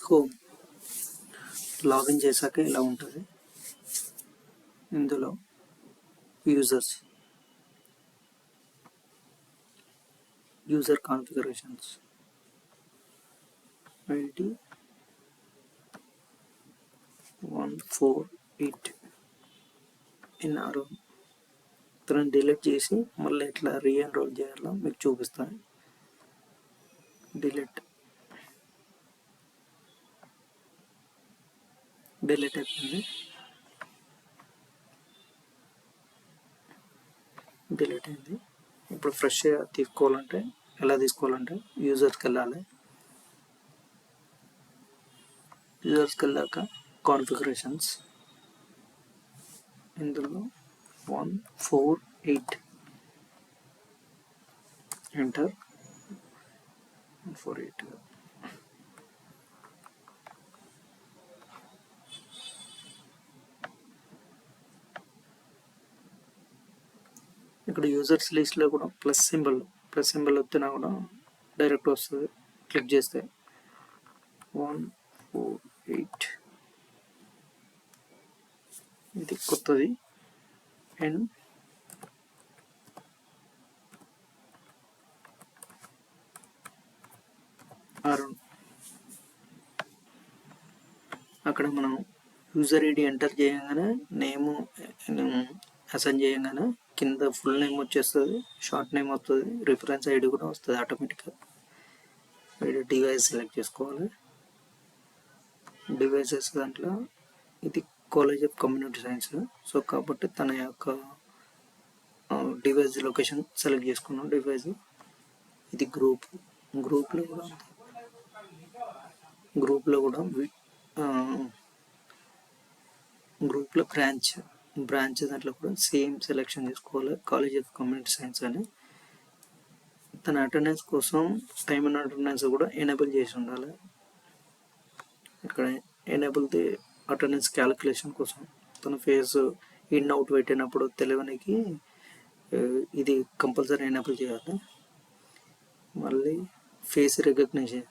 Home login చేశాక ఇలా ఉంటుంది. ఇందులో యూజర్ కాన్ఫిగరేషన్స్ ఐడి 148 ఎన్ఆర్ఓ తనని డిలీట్ చేసి మళ్ళీ ఎట్లా రీఎన్రోల్ చేయాలో మీకు చూపిస్తాను. డిలీట్ అయిపోయింది. డిలీట్ అయింది. ఇప్పుడు ఫ్రెష్గా తీసుకోవాలంటే ఎలా తీసుకోవాలంటే యూజర్స్కి వెళ్ళాలి. యూజర్స్కి వెళ్ళాక కాన్ఫిగరేషన్స్, ఇందులో 148 ఎంటర్. 148 ఇక్కడ యూజర్స్ లిస్ట్లో కూడా ప్లస్ సింబల్ వచ్చినా కూడా డైరెక్ట్ వస్తుంది. క్లిక్ చేస్తే 148 ఇది కొత్తది. అండ్ అరుణ్ అక్కడ మనం యూజర్ ఐడి ఎంటర్ చేయగానే నేము అసైన్ చేయగానే కింద ఫుల్ నేమ్ వచ్చేస్తుంది, షార్ట్ నేమ్ వస్తుంది, రిఫరెన్స్ ఐడి కూడా వస్తుంది ఆటోమేటిక్గా. డివైస్ సెలెక్ట్ చేసుకోవాలి. డివైసెస్ దాంట్లో ఇది college of community science, so కాబట్టి తన యొక్క డివైస్ లొకేషన్ సెలెక్ట్ చేసుకున్నాం. డివైస్ ఇది గ్రూప్లో కూడా బ్రాంచ్ దాంట్లో కూడా సేమ్ సెలెక్షన్ చేసుకోవాలి. కాలేజ్ ఆఫ్ కమ్యూనిటీ సైన్స్ అని తన అటెండెన్స్ కోసం టైమ్ అండ్ అటెండెన్స్ కూడా ఎనేబుల్ చేసి ఉండాలి. ఇక్కడ ఎనేబుల్ ది అటెండెన్స్ క్యాలిక్యులేషన్ కోసం తన ఫేస్ ఇన్ అవుట్ పెట్టినప్పుడు తెలియనికి ఇది కంపల్సరీ ఎనేబుల్ చేయాలి. మళ్ళీ ఫేస్ రికగ్నిషన్,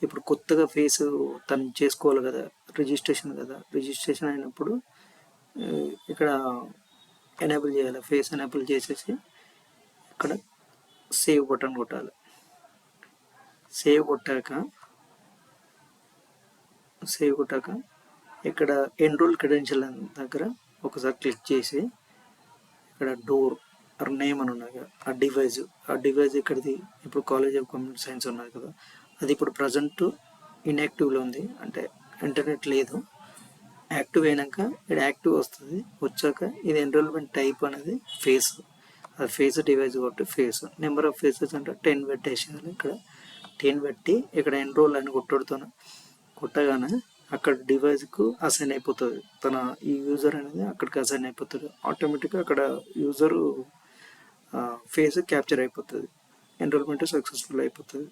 ఇప్పుడు కొత్తగా ఫేస్ తను చేసుకోవాలి కదా, రిజిస్ట్రేషన్ అయినప్పుడు ఇక్కడ ఎనేబుల్ చేయాలి. ఫేస్ ఎనేబుల్ చేసేసి ఇక్కడ సేవ్ బటన్ కొట్టాలి. సేవ్ కొట్టాక ఇక్కడ ఎన్రోల్ క్రెడెన్షియల్ దగ్గర ఒకసారి క్లిక్ చేసి ఇక్కడ డోర్ ఆర్ నేమ్ అని ఉన్నది కదా, ఆ డివైస్ ఇక్కడిది ఇప్పుడు కాలేజ్ ఆఫ్ కమ్యూనిటీ సైన్స్ ఉన్నది కదా, అది ఇప్పుడు ప్రజెంట్ ఇన్యాక్టివ్లో ఉంది, అంటే ఇంటర్నెట్ లేదు. యాక్టివ్ అయినాక ఇక్కడ యాక్టివ్ వస్తుంది. వచ్చాక ఇది ఎన్రోల్మెంట్ టైప్ అనేది ఫేస్, అది ఫేస్ డివైస్ కాబట్టి ఫేస్. నెంబర్ ఆఫ్ ఫేసెస్ అంటే 10 పెట్టేసేయాలి. ఇక్కడ 10 పెట్టి ఇక్కడ ఎన్రోల్ అని కొట్టగానే అక్కడ డివైస్కు అసైన్ అయిపోతుంది. ఈ యూజర్ అనేది అక్కడికి అసైన్ అయిపోతుంది. ఆటోమేటిక్గా అక్కడ యూజరు ఫేస్ క్యాప్చర్ అయిపోతుంది. ఎన్రోల్మెంట్ సక్సెస్ఫుల్ అయిపోతుంది.